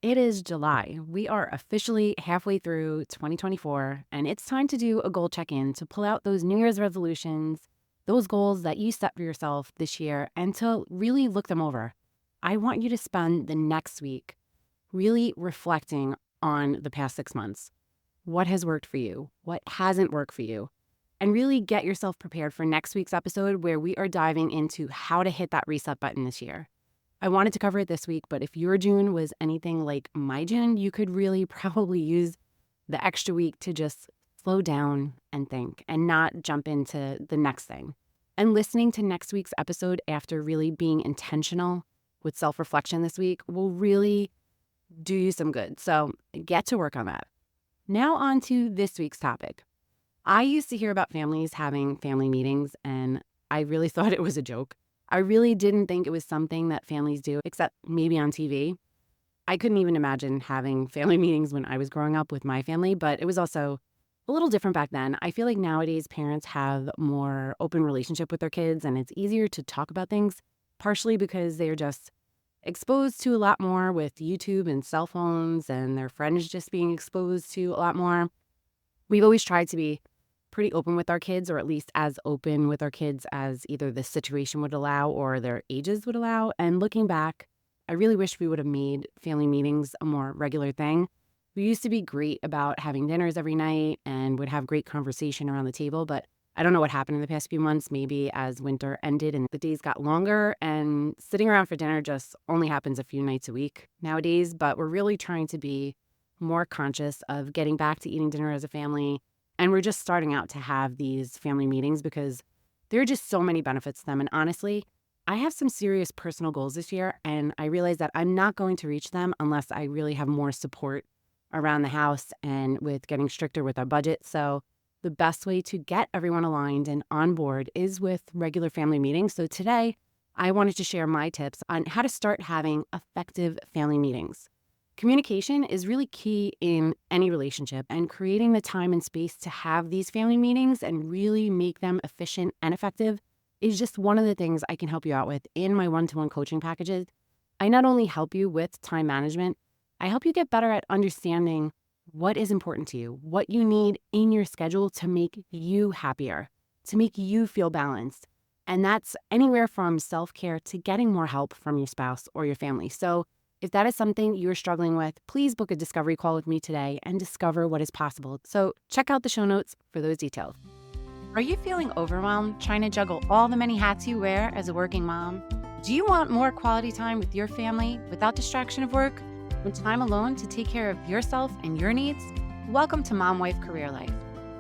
It is July. We are officially halfway through 2024, and it's time to do a goal check in to pull out those New Year's resolutions, those goals that you set for yourself this year, and to really look them over. I want you to spend the next week really reflecting on the past 6 months. What has worked for you? What hasn't worked for you? And really get yourself prepared for next week's episode where we are diving into how to hit that reset button this year. I wanted to cover it this week, but if your June was anything like my June, you could really probably use the extra week to just slow down and think and not jump into the next thing. And listening to next week's episode after really being intentional with self reflection this week will really do you some good. So get to work on that. Now, on to this week's topic. I used to hear about families having family meetings, and I really thought it was a joke. I really didn't think it was something that families do, except maybe on TV. I couldn't even imagine having family meetings when I was growing up with my family, but it was also a little different back then. I feel like nowadays parents have more open relationship with their kids, and it's easier to talk about things, partially because they're just exposed to a lot more with YouTube and cell phones, and their friends just being exposed to a lot more. We've always tried to be pretty open with our kids, or at least as open with our kids as either the situation would allow or their ages would allow. And looking back, I really wish we would have made family meetings a more regular thing. We used to be great about having dinners every night and would have great conversation around the table, but I don't know what happened in the past few months, maybe as winter ended and the days got longer and sitting around for dinner just only happens a few nights a week nowadays. But we're really trying to be more conscious of getting back to eating dinner as a family. And we're just starting out to have these family meetings because there are just so many benefits to them. And honestly, I have some serious personal goals this year, and I realize that I'm not going to reach them unless I really have more support around the house and with getting stricter with our budget. So the best way to get everyone aligned and on board is with regular family meetings. So today, I wanted to share my tips on how to start having effective family meetings. Communication is really key in any relationship, and creating the time and space to have these family meetings and really make them efficient and effective is just one of the things I can help you out with in my one-to-one coaching packages. I not only help you with time management, I help you get better at understanding what is important to you, what you need in your schedule to make you happier, to make you feel balanced. And that's anywhere from self-care to getting more help from your spouse or your family. So if that is something you're struggling with, please book a discovery call with me today and discover what is possible. So check out the show notes for those details. Are you feeling overwhelmed trying to juggle all the many hats you wear as a working mom? Do you want more quality time with your family without distraction of work and time alone to take care of yourself and your needs? Welcome to Mom Wife Career Life.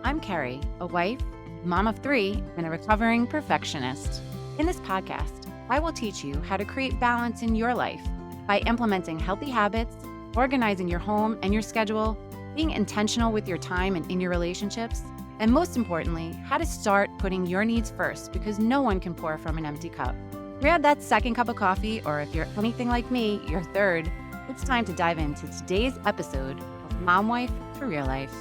I'm Kerri, a wife, mom of 3, and a recovering perfectionist. In this podcast, I will teach you how to create balance in your life by implementing healthy habits, organizing your home and your schedule, being intentional with your time and in your relationships, and most importantly, how to start putting your needs first because no one can pour from an empty cup. Grab that second cup of coffee, or if you're anything like me, your third. It's time to dive into today's episode of Mom Wife Career Life.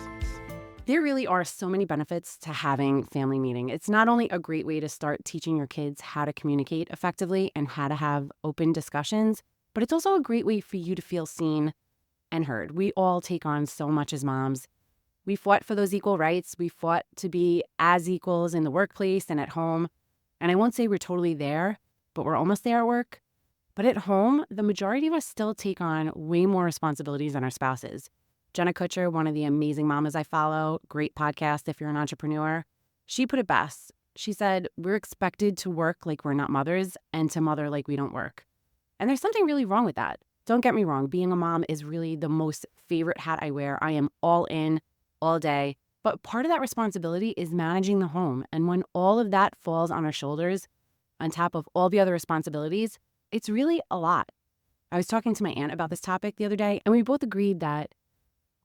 There really are so many benefits to having family meeting. It's not only a great way to start teaching your kids how to communicate effectively and how to have open discussions, but it's also a great way for you to feel seen and heard. We all take on so much as moms. We fought for those equal rights. We fought to be as equals in the workplace and at home. And I won't say we're totally there, but we're almost there at work. But at home, the majority of us still take on way more responsibilities than our spouses. Jenna Kutcher, one of the amazing mamas I follow, great podcast if you're an entrepreneur, she put it best. She said, we're expected to work like we're not mothers and to mother like we don't work. And there's something really wrong with that. Don't get me wrong. Being a mom is really the most favorite hat I wear. I am all in all day. But part of that responsibility is managing the home. And when all of that falls on our shoulders, on top of all the other responsibilities, it's really a lot. I was talking to my aunt about this topic the other day, and we both agreed that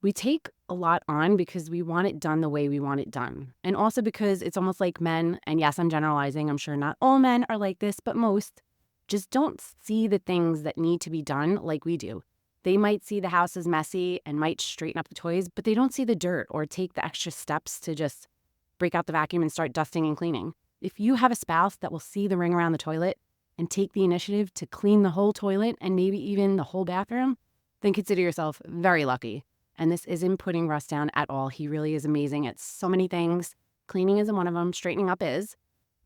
we take a lot on because we want it done the way we want it done. And also because it's almost like men, and yes, I'm generalizing. I'm sure not all men are like this, but most just don't see the things that need to be done like we do. They might see the house as messy and might straighten up the toys, but they don't see the dirt or take the extra steps to just break out the vacuum and start dusting and cleaning. If you have a spouse that will see the ring around the toilet and take the initiative to clean the whole toilet and maybe even the whole bathroom, then consider yourself very lucky. And this isn't putting Russ down at all. He really is amazing at so many things. Cleaning isn't one of them, straightening up is.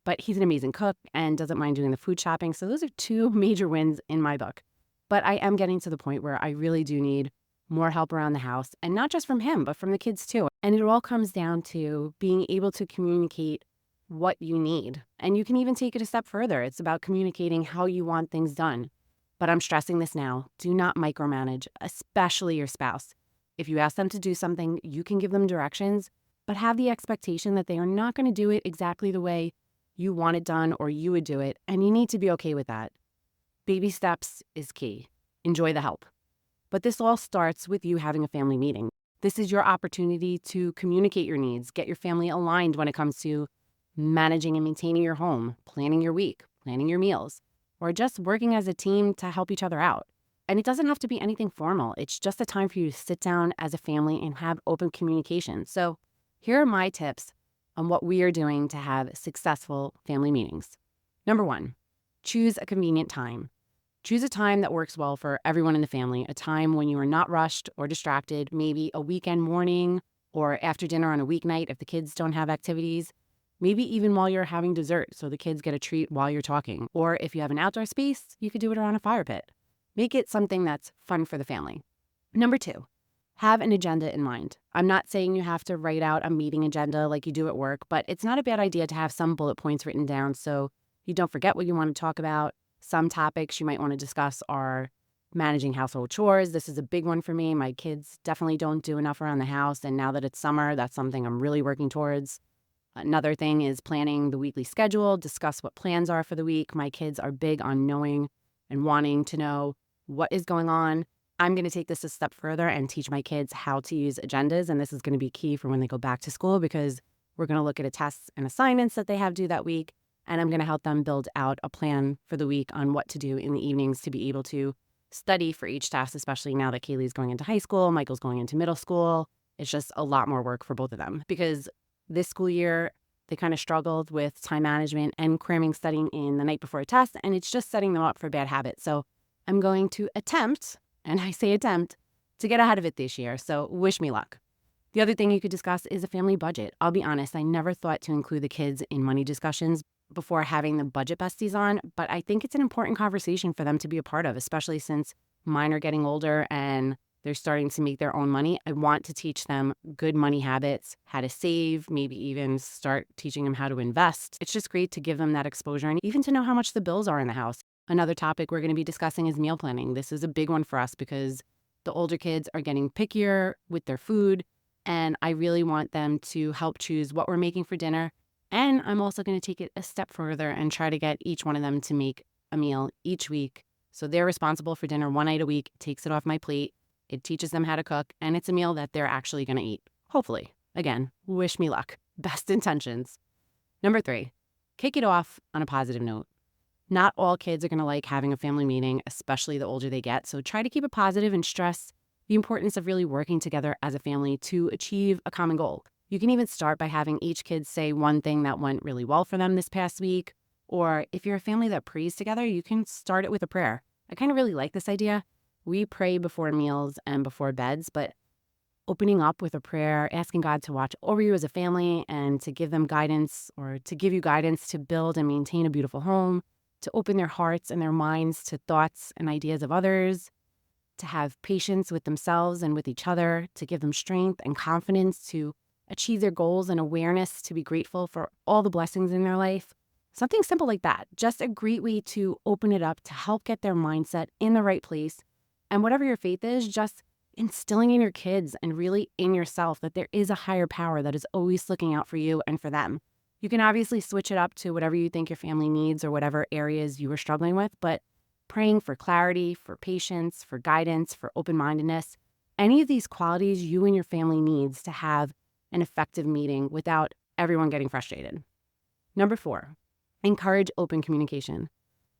But he's an amazing cook and doesn't mind doing the food shopping. So those are two major wins in my book. But I am getting to the point where I really do need more help around the house, and not just from him, but from the kids too. And it all comes down to being able to communicate what you need. And you can even take it a step further. It's about communicating how you want things done. But I'm stressing this now. Do not micromanage, especially your spouse. If you ask them to do something, you can give them directions, but have the expectation that they are not going to do it exactly the way you want it done or you would do it, and you need to be okay with that. Baby steps is key. Enjoy the help. But this all starts with you having a family meeting. This is your opportunity to communicate your needs, get your family aligned when it comes to managing and maintaining your home, planning your week, planning your meals, or just working as a team to help each other out. And it doesn't have to be anything formal. It's just a time for you to sit down as a family and have open communication. So here are my tips on what we are doing to have successful family meetings. Number 1, choose a convenient time. Choose a time that works well for everyone in the family, a time when you are not rushed or distracted, maybe a weekend morning or after dinner on a weeknight if the kids don't have activities, maybe even while you're having dessert so the kids get a treat while you're talking. Or if you have an outdoor space, you could do it around a fire pit. Make it something that's fun for the family. Number 2, have an agenda in mind. I'm not saying you have to write out a meeting agenda like you do at work, but it's not a bad idea to have some bullet points written down so you don't forget what you want to talk about. Some topics you might want to discuss are managing household chores. This is a big one for me. My kids definitely don't do enough around the house, and now that it's summer, that's something I'm really working towards. Another thing is planning the weekly schedule, discuss what plans are for the week. My kids are big on knowing and wanting to know what is going on. I'm going to take this a step further and teach my kids how to use agendas. And this is going to be key for when they go back to school because we're going to look at tests and assignments that they have due that week. And I'm going to help them build out a plan for the week on what to do in the evenings to be able to study for each test, especially now that Kaylee's going into high school, Michael's going into middle school. It's just a lot more work for both of them because this school year, they kind of struggled with time management and cramming studying in the night before a test, and it's just setting them up for bad habits. So I'm going to attempt, and I say attempt, to get ahead of it this year. So wish me luck. The other thing you could discuss is a family budget. I'll be honest, I never thought to include the kids in money discussions before having the budget besties on, but I think it's an important conversation for them to be a part of, especially since mine are getting older and they're starting to make their own money. I want to teach them good money habits, how to save, maybe even start teaching them how to invest. It's just great to give them that exposure and even to know how much the bills are in the house. Another topic we're going to be discussing is meal planning. This is a big one for us because the older kids are getting pickier with their food, and I really want them to help choose what we're making for dinner. And I'm also going to take it a step further and try to get each one of them to make a meal each week. So they're responsible for dinner one night a week. It takes it off my plate. It teaches them how to cook, and it's a meal that they're actually going to eat. Hopefully. Again, wish me luck. Best intentions. Number 3, kick it off on a positive note. Not all kids are going to like having a family meeting, especially the older they get. So try to keep it positive and stress the importance of really working together as a family to achieve a common goal. You can even start by having each kid say one thing that went really well for them this past week. Or if you're a family that prays together, you can start it with a prayer. I kind of really like this idea. We pray before meals and before beds, but opening up with a prayer, asking God to watch over you as a family and to give them guidance or to give you guidance to build and maintain a beautiful home, to open their hearts and their minds to thoughts and ideas of others, to have patience with themselves and with each other, to give them strength and confidence to achieve their goals and awareness to be grateful for all the blessings in their life. Something simple like that. Just a great way to open it up to help get their mindset in the right place. And whatever your faith is, just instilling in your kids and really in yourself that there is a higher power that is always looking out for you and for them. You can obviously switch it up to whatever you think your family needs or whatever areas you are struggling with, but praying for clarity, for patience, for guidance, for open-mindedness, any of these qualities you and your family needs to have an effective meeting without everyone getting frustrated. Number 4, encourage open communication.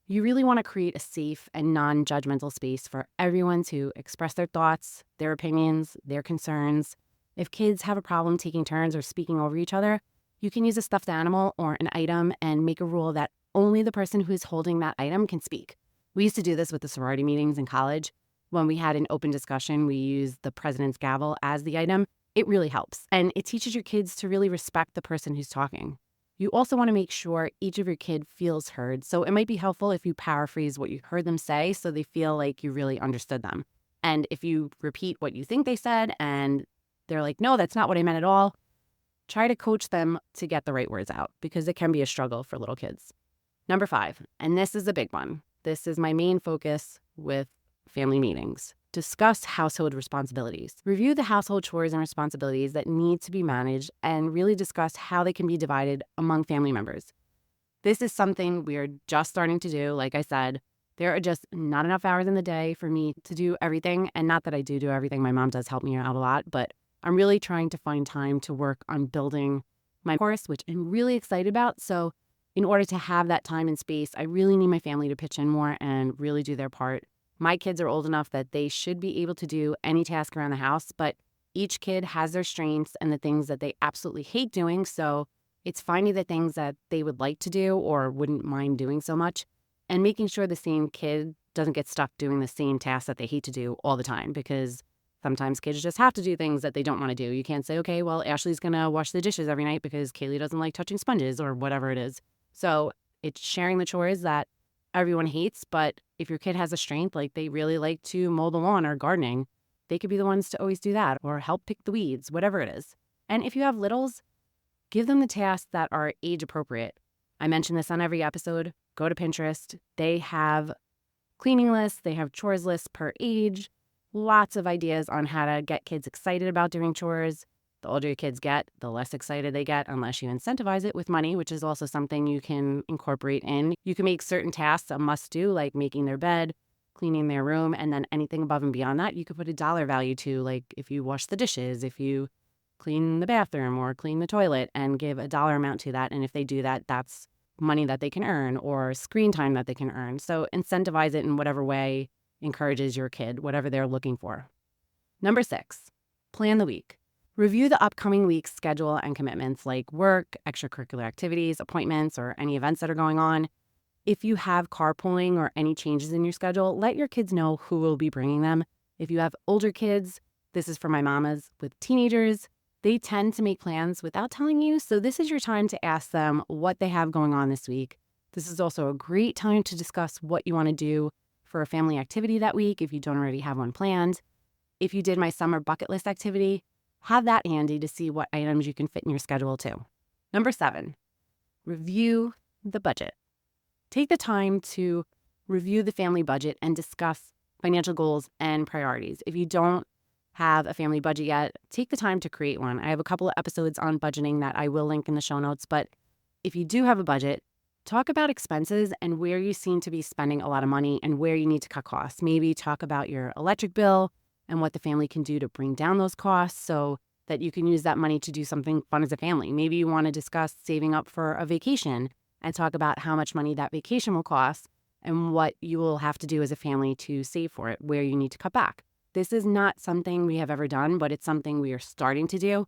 You really want to create a safe and non-judgmental space for everyone to express their thoughts, their opinions, their concerns. If kids have a problem taking turns or speaking over each other, you can use a stuffed animal or an item and make a rule that only the person who's holding that item can speak. We used to do this with the sorority meetings in college. when we had an open discussion, we used the president's gavel as the item. It really helps. And it teaches your kids to really respect the person who's talking. You also want to make sure each of your kid feels heard. So it might be helpful if you paraphrase what you heard them say so they feel like you really understood them. And if you repeat what you think they said and they're like, no, that's not what I meant at all, try to coach them to get the right words out because it can be a struggle for little kids. Number 5, and this is a big one. This is my main focus with family meetings. Discuss household responsibilities. Review the household chores and responsibilities that need to be managed and really discuss how they can be divided among family members. This is something we are just starting to do. Like I said, there are just not enough hours in the day for me to do everything. And not that I do everything. My mom does help me out a lot, but I'm really trying to find time to work on building my course, which I'm really excited about. So in order to have that time and space, I really need my family to pitch in more and really do their part. My kids are old enough that they should be able to do any task around the house, but each kid has their strengths and the things that they absolutely hate doing. So it's finding the things that they would like to do or wouldn't mind doing so much and making sure the same kid doesn't get stuck doing the same tasks that they hate to do all the time, because sometimes kids just have to do things that they don't want to do. You can't say, okay, well, Ashley's going to wash the dishes every night because Kaylee doesn't like touching sponges or whatever it is. So it's sharing the chores that everyone hates, but if your kid has a strength, like they really like to mow the lawn or gardening, they could be the ones to always do that or help pick the weeds, whatever it is. And if you have littles, give them the tasks that are age appropriate. I mention this on every episode. Go to Pinterest. They have cleaning lists. They have chores lists per age. Lots of ideas on how to get kids excited about doing chores. The older your kids get, the less excited they get unless you incentivize it with money, which is also something you can incorporate in. You can make certain tasks a must-do, like making their bed, cleaning their room, and then anything above and beyond that, you could put a dollar value to, like if you wash the dishes, if you clean the bathroom or clean the toilet, and give a dollar amount to that. And if they do that, that's money that they can earn or screen time that they can earn. So incentivize it in whatever way encourages your kid, whatever they're looking for. Number 6, plan the week. Review the upcoming week's schedule and commitments like work, extracurricular activities, appointments, or any events that are going on. If you have carpooling or any changes in your schedule, let your kids know who will be bringing them. If you have older kids, this is for my mamas with teenagers, they tend to make plans without telling you. So this is your time to ask them what they have going on this week. This is also a great time to discuss what you want to do for a family activity that week if you don't already have one planned. If you did my summer bucket list activity, have that handy to see what items you can fit in your schedule too. Number 7, review the budget. Take the time to review the family budget and discuss financial goals and priorities. If you don't have a family budget yet, take the time to create one. I have a couple of episodes on budgeting that I will link in the show notes, but if you do have a budget, talk about expenses and where you seem to be spending a lot of money and where you need to cut costs. Maybe talk about your electric bill and what the family can do to bring down those costs so that you can use that money to do something fun as a family. Maybe you want to discuss saving up for a vacation and talk about how much money that vacation will cost and what you will have to do as a family to save for it, where you need to cut back. This is not something we have ever done, but it's something we are starting to do.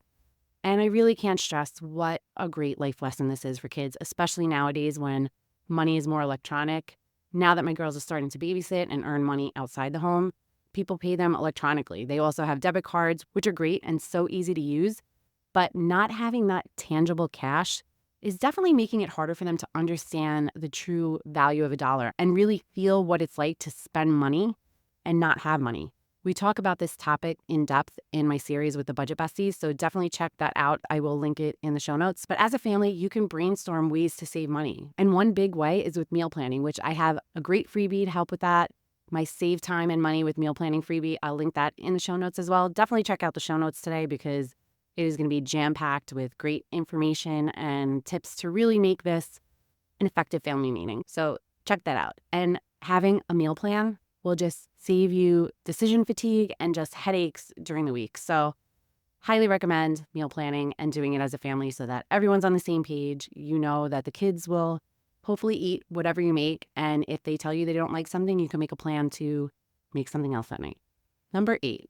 And I really can't stress what a great life lesson this is for kids, especially nowadays when money is more electronic. Now that my girls are starting to babysit and earn money outside the home, people pay them electronically. They also have debit cards, which are great and so easy to use. But not having that tangible cash is definitely making it harder for them to understand the true value of a dollar and really feel what it's like to spend money and not have money. We talk about this topic in depth in my series with the Budget Besties, so definitely check that out. I will link it in the show notes. But as a family, you can brainstorm ways to save money. And one big way is with meal planning, which I have a great freebie to help with that. My Save Time and Money with Meal Planning freebie, I'll link that in the show notes as well. Definitely check out the show notes today because it is going to be jam-packed with great information and tips to really make this an effective family meeting. So check that out. And having a meal plan will just save you decision fatigue and just headaches during the week. So highly recommend meal planning and doing it as a family so that everyone's on the same page. You know that the kids will hopefully eat whatever you make. And if they tell you they don't like something, you can make a plan to make something else that night. Number 8,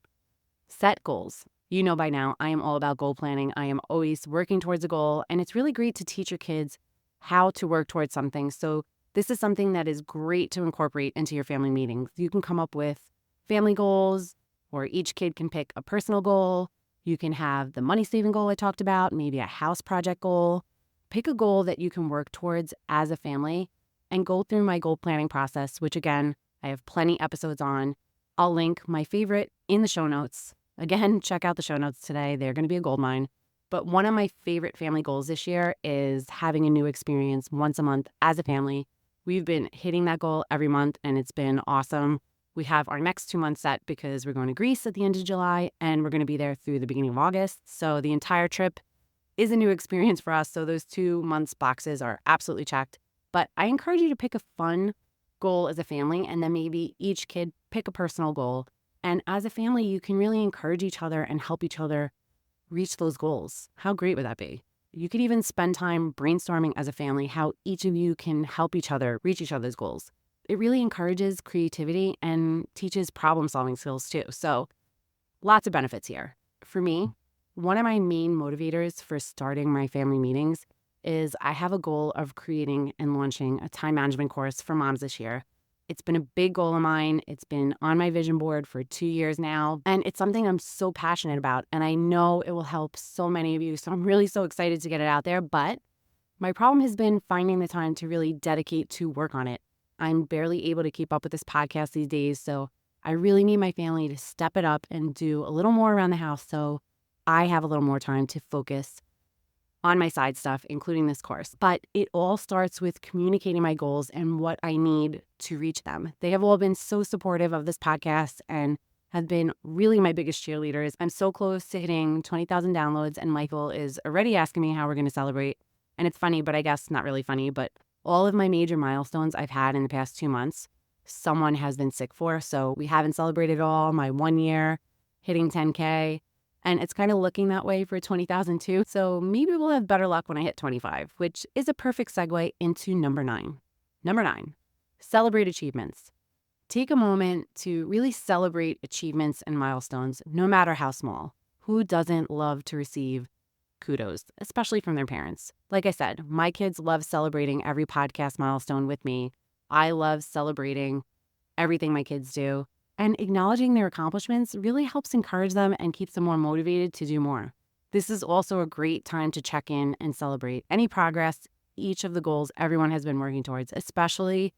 set goals. You know by now, I am all about goal planning. I am always working towards a goal. And it's really great to teach your kids how to work towards something. So this is something that is great to incorporate into your family meetings. You can come up with family goals, or each kid can pick a personal goal. You can have the money saving goal I talked about, maybe a house project goal. Pick a goal that you can work towards as a family and go through my goal planning process, which again, I have plenty episodes on. I'll link my favorite in the show notes. Again, check out the show notes today. They're going to be a goldmine. But one of my favorite family goals this year is having a new experience once a month as a family. We've been hitting that goal every month, and it's been awesome. We have our next 2 months set because we're going to Greece at the end of July, and we're going to be there through the beginning of August. So the entire trip is a new experience for us. So those 2 months boxes are absolutely checked. But I encourage you to pick a fun goal as a family, and then maybe each kid pick a personal goal. And as a family, you can really encourage each other and help each other reach those goals. How great would that be? You could even spend time brainstorming as a family how each of you can help each other reach each other's goals. It really encourages creativity and teaches problem-solving skills too. So lots of benefits here. For me, one of my main motivators for starting my family meetings is I have a goal of creating and launching a time management course for moms this year. It's been a big goal of mine. It's been on my vision board for 2 years now, and it's something I'm so passionate about, and I know it will help so many of you, so I'm really so excited to get it out there, but my problem has been finding the time to really dedicate to work on it. I'm barely able to keep up with this podcast these days, so I really need my family to step it up and do a little more around the house so I have a little more time to focus on my side stuff, including this course. But it all starts with communicating my goals and what I need to reach them. They have all been so supportive of this podcast and have been really my biggest cheerleaders. I'm so close to hitting 20,000 downloads, and Michael is already asking me how we're going to celebrate. And it's funny, but I guess not really funny, but all of my major milestones I've had in the past 2 months, someone has been sick for. So we haven't celebrated all. My 1 year, hitting 10K. And it's kind of looking that way for 20,000 too. So maybe we'll have better luck when I hit 25, which is a perfect segue into number 9. Number 9, celebrate achievements. Take a moment to really celebrate achievements and milestones, no matter how small. Who doesn't love to receive kudos, especially from their parents? Like I said, my kids love celebrating every podcast milestone with me. I love celebrating everything my kids do. And acknowledging their accomplishments really helps encourage them and keeps them more motivated to do more. This is also a great time to check in and celebrate any progress, each of the goals everyone has been working towards, especially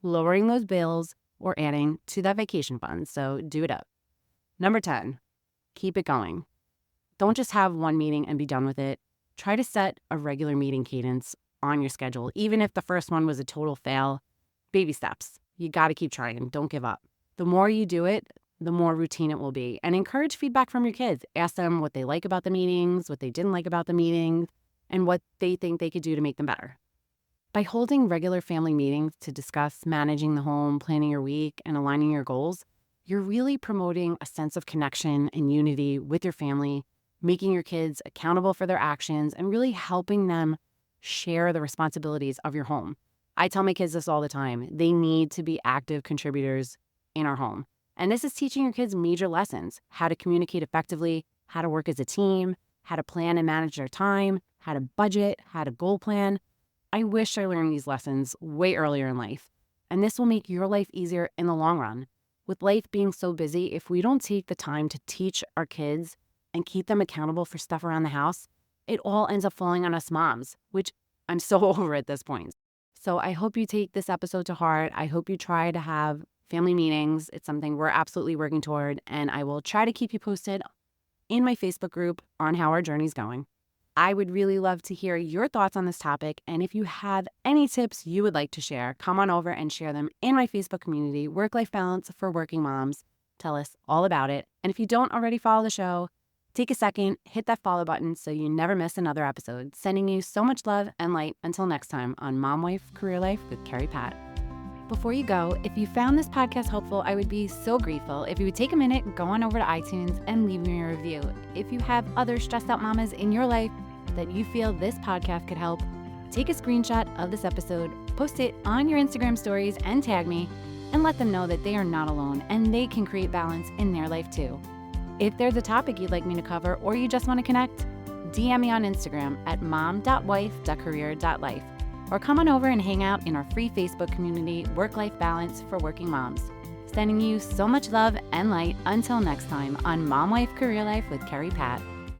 lowering those bills or adding to that vacation fund. So do it up. Number 10, keep it going. Don't just have one meeting and be done with it. Try to set a regular meeting cadence on your schedule. Even if the first one was a total fail, baby steps. You got to keep trying. Don't give up. The more you do it, the more routine it will be. And encourage feedback from your kids. Ask them what they like about the meetings, what they didn't like about the meetings, and what they think they could do to make them better. By holding regular family meetings to discuss managing the home, planning your week, and aligning your goals, you're really promoting a sense of connection and unity with your family, making your kids accountable for their actions, and really helping them share the responsibilities of your home. I tell my kids this all the time. They need to be active contributors in our home. And this is teaching your kids major lessons: how to communicate effectively, how to work as a team, how to plan and manage their time, how to budget, how to goal plan. I wish I learned these lessons way earlier in life. And this will make your life easier in the long run. With life being so busy, if we don't take the time to teach our kids and keep them accountable for stuff around the house, it all ends up falling on us moms, which I'm so over at this point. So I hope you take this episode to heart. I hope you try to have family meetings. It's something we're absolutely working toward, and I will try to keep you posted in my Facebook group on how our journey's going. I would really love to hear your thoughts on this topic, and if you have any tips you would like to share, come on over and share them in my Facebook community, Work-Life Balance for Working Moms. Tell us all about it. And if you don't already follow the show, take a second, hit that follow button so you never miss another episode. Sending you so much love and light until next time on Mom Wife Career Life with Kerri Pat. Before you go, if you found this podcast helpful, I would be so grateful if you would take a minute, go on over to iTunes and leave me a review. If you have other stressed out mamas in your life that you feel this podcast could help, take a screenshot of this episode, post it on your Instagram stories and tag me, and let them know that they are not alone and they can create balance in their life too. If there's a topic you'd like me to cover or you just want to connect, DM me on Instagram at mom.wife.career.life. Or come on over and hang out in our free Facebook community, Work-Life Balance for Working Moms. sending you so much love and light until next time on Mom Wife Career Life with Kerri Pat.